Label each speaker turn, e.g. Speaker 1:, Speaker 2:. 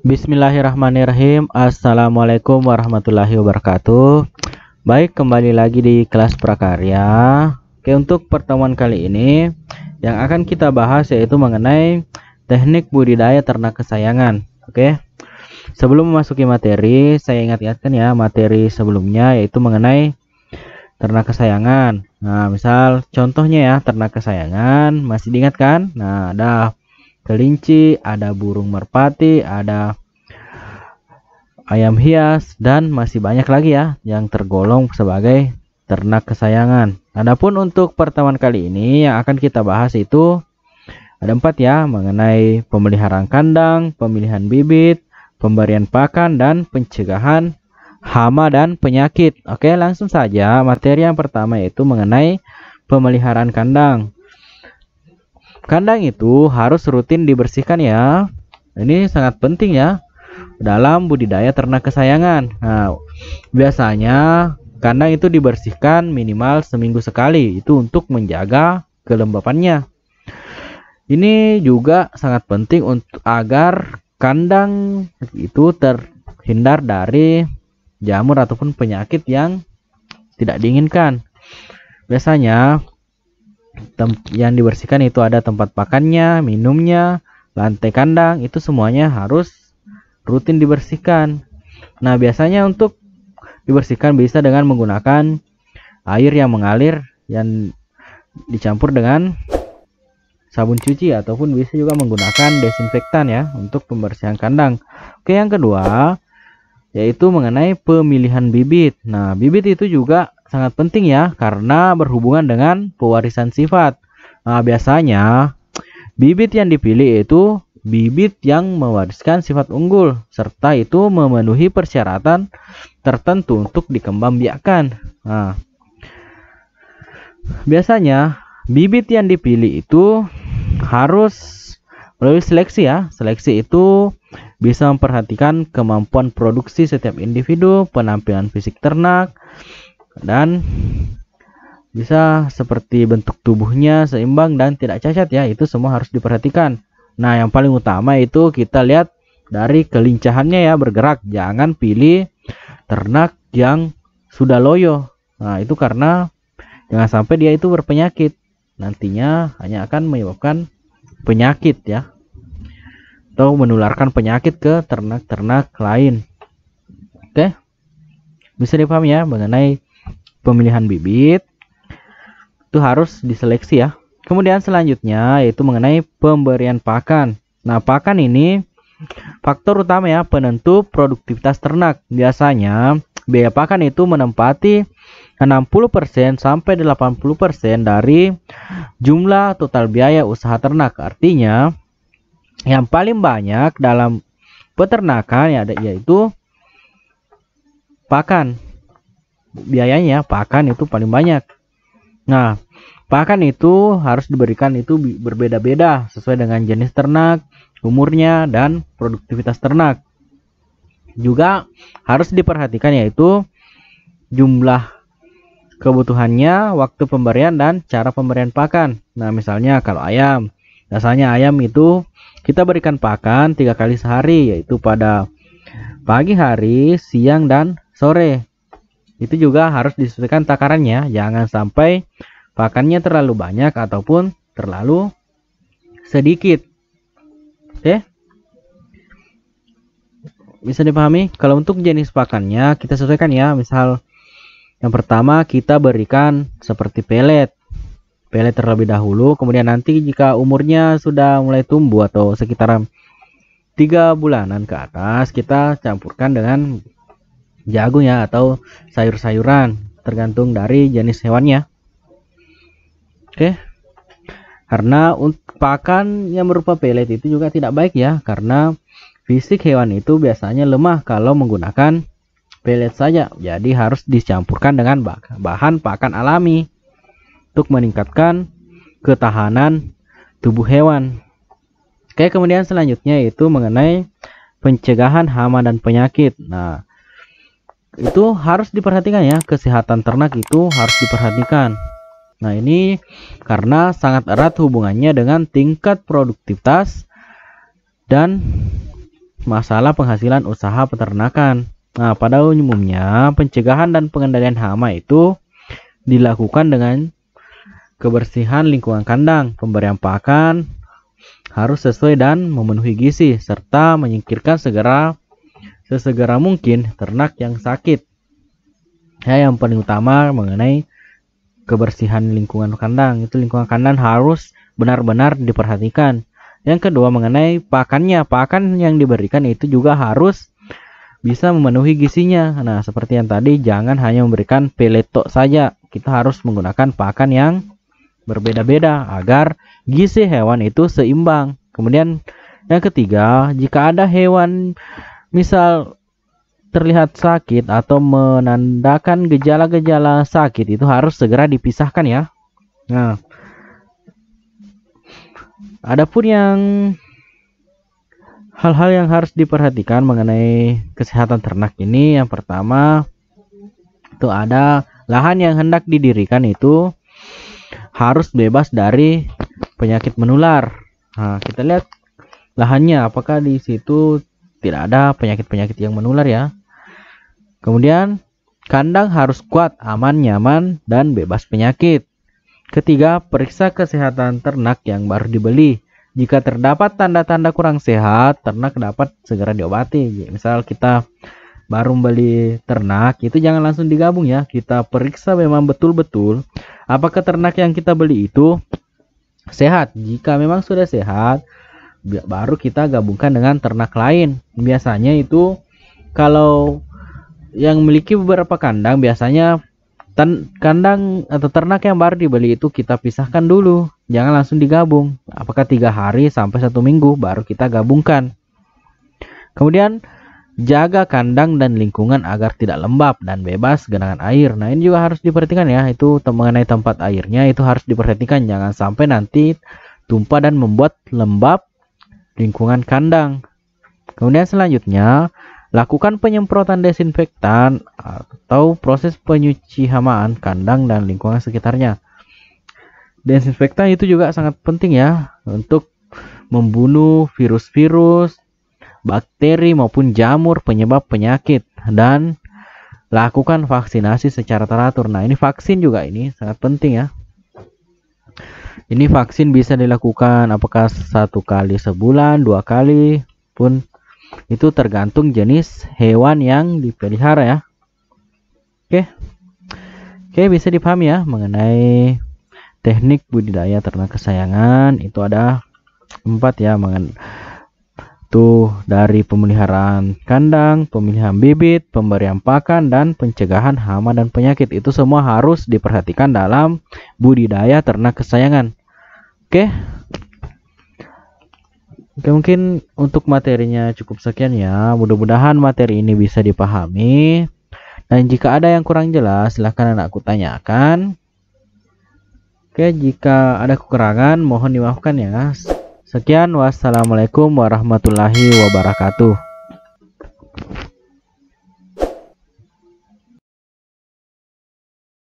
Speaker 1: Bismillahirrahmanirrahim. Assalamualaikum warahmatullahi wabarakatuh. Baik, kembali lagi di kelas prakarya. Oke, untuk pertemuan kali ini yang akan kita bahas yaitu mengenai teknik budidaya ternak kesayangan. Oke. Sebelum memasuki materi, saya ingat-ingatkan ya materi sebelumnya yaitu mengenai ternak kesayangan. Nah, misal contohnya ya ternak kesayangan, masih diingat kan? Nah, ada kelinci, ada burung merpati, ada ayam hias, dan masih banyak lagi ya yang tergolong sebagai ternak kesayangan. Adapun untuk pertemuan kali ini yang akan kita bahas itu ada 4 ya, mengenai pemeliharaan kandang, pemilihan bibit, pemberian pakan, dan pencegahan hama dan penyakit. Oke, langsung saja materi yang pertama yaitu mengenai pemeliharaan kandang. Kandang itu harus rutin dibersihkan ya. Ini sangat penting ya dalam budidaya ternak kesayangan. Nah, biasanya kandang itu dibersihkan minimal seminggu sekali. Itu untuk menjaga kelembapannya. Ini juga sangat penting untuk agar kandang itu terhindar dari jamur ataupun penyakit yang tidak diinginkan. Biasanya yang dibersihkan itu ada tempat pakannya, minumnya, lantai kandang, itu semuanya harus rutin dibersihkan. Nah, biasanya untuk dibersihkan bisa dengan menggunakan air yang mengalir yang dicampur dengan sabun cuci ataupun bisa juga menggunakan desinfektan ya untuk pembersihan kandang. Oke, yang kedua yaitu mengenai pemilihan bibit. Nah, bibit itu juga sangat penting ya karena berhubungan dengan pewarisan sifat. Nah, biasanya bibit yang dipilih itu bibit yang mewariskan sifat unggul serta itu memenuhi persyaratan tertentu untuk dikembangbiakkan. Nah, biasanya bibit yang dipilih itu harus melalui seleksi ya. Seleksi itu bisa memperhatikan kemampuan produksi setiap individu, penampilan fisik ternak, dan bisa seperti bentuk tubuhnya seimbang dan tidak cacat ya. Itu semua harus diperhatikan. Nah, yang paling utama itu kita lihat dari kelincahannya ya bergerak. Jangan pilih ternak yang sudah loyo. Nah, itu karena jangan sampai dia itu berpenyakit. Nantinya hanya akan menyebabkan penyakit ya, atau menularkan penyakit ke ternak-ternak lain. Oke, bisa dipahami ya mengenai pemilihan bibit itu harus diseleksi ya. Kemudian selanjutnya yaitu mengenai pemberian pakan. Nah, pakan ini faktor utama ya penentu produktivitas ternak. Biasanya biaya pakan itu menempati 60% sampai 80% dari jumlah total biaya usaha ternak. Artinya yang paling banyak dalam peternakan yaitu pakan. Biayanya pakan itu paling banyak. Nah, pakan itu harus diberikan itu berbeda-beda sesuai dengan jenis ternak, umurnya, dan produktivitas ternak. Juga harus diperhatikan yaitu jumlah kebutuhannya, waktu pemberian, dan cara pemberian pakan. Nah, misalnya kalau ayam, biasanya ayam itu kita berikan pakan 3 kali sehari, yaitu pada pagi hari, siang, dan sore. Itu juga harus disesuaikan takarannya, jangan sampai pakannya terlalu banyak ataupun terlalu sedikit. Oke, bisa dipahami? Kalau untuk jenis pakannya kita sesuaikan ya. Misal yang pertama kita berikan seperti pelet terlebih dahulu, kemudian nanti jika umurnya sudah mulai tumbuh atau sekitar 3 bulanan ke atas kita campurkan dengan jagung ya atau sayur-sayuran tergantung dari jenis hewannya. Oke, karena untuk pakan yang berupa pelet itu juga tidak baik ya karena fisik hewan itu biasanya lemah kalau menggunakan pelet saja. Jadi harus dicampurkan dengan bahan pakan alami untuk meningkatkan ketahanan tubuh hewan. Oke, kemudian selanjutnya itu mengenai pencegahan hama dan penyakit. Nah, itu harus diperhatikan ya, kesehatan ternak itu harus diperhatikan. Nah, ini karena sangat erat hubungannya dengan tingkat produktivitas dan masalah penghasilan usaha peternakan. Nah, pada umumnya pencegahan dan pengendalian hama itu dilakukan dengan kebersihan lingkungan kandang, pemberian pakan harus sesuai dan memenuhi gizi, serta menyingkirkan sesegera mungkin ternak yang sakit. Ya, yang paling utama mengenai kebersihan lingkungan kandang, itu lingkungan kandang harus benar-benar diperhatikan. Yang kedua mengenai pakannya, pakan yang diberikan itu juga harus bisa memenuhi gizinya. Nah, seperti yang tadi, jangan hanya memberikan peletok saja, kita harus menggunakan pakan yang berbeda-beda agar gizi hewan itu seimbang. Kemudian yang ketiga, jika ada hewan misal terlihat sakit atau menandakan gejala-gejala sakit, itu harus segera dipisahkan ya. Nah, adapun yang hal-hal yang harus diperhatikan mengenai kesehatan ternak ini, yang pertama itu ada lahan yang hendak didirikan itu harus bebas dari penyakit menular. Nah, kita lihat lahannya apakah di situ tidak ada penyakit-penyakit yang menular ya. Kemudian kandang harus kuat, aman, nyaman, dan bebas penyakit. Ketiga, periksa kesehatan ternak yang baru dibeli. Jika terdapat tanda-tanda kurang sehat, ternak dapat segera diobati. Misal kita baru membeli ternak, itu jangan langsung digabung ya. Kita periksa memang betul-betul apakah ternak yang kita beli itu sehat. Jika memang sudah sehat, baru kita gabungkan dengan ternak lain. Biasanya itu kalau yang memiliki beberapa kandang, biasanya kandang atau ternak yang baru dibeli itu kita pisahkan dulu, jangan langsung digabung. Apakah 3 hari sampai 1 minggu baru kita gabungkan. Kemudian jaga kandang dan lingkungan agar tidak lembab dan bebas genangan air. Nah, ini juga harus diperhatikan ya, itu mengenai tempat airnya itu harus diperhatikan, jangan sampai nanti tumpah dan membuat lembab lingkungan kandang. Kemudian selanjutnya, lakukan penyemprotan desinfektan atau proses penyuci hamaan kandang dan lingkungan sekitarnya. Desinfektan itu juga sangat penting ya untuk membunuh virus-virus, bakteri maupun jamur penyebab penyakit, dan lakukan vaksinasi secara teratur. Nah, ini vaksin juga ini sangat penting ya. Ini vaksin bisa dilakukan apakah 1 kali sebulan, 2 kali pun, itu tergantung jenis hewan yang dipelihara ya. Oke, bisa dipahami ya mengenai teknik budidaya ternak kesayangan. Itu ada 4 ya, tuh dari pemeliharaan kandang, pemilihan bibit, pemberian pakan, dan pencegahan hama dan penyakit. Itu semua harus diperhatikan dalam budidaya ternak kesayangan. Oke, mungkin untuk materinya cukup sekian ya. Mudah-mudahan materi ini bisa dipahami. Dan jika ada yang kurang jelas, silahkan anakku tanyakan. Oke, jika ada kekurangan mohon dimaafkan ya. Sekian, wassalamualaikum warahmatullahi wabarakatuh.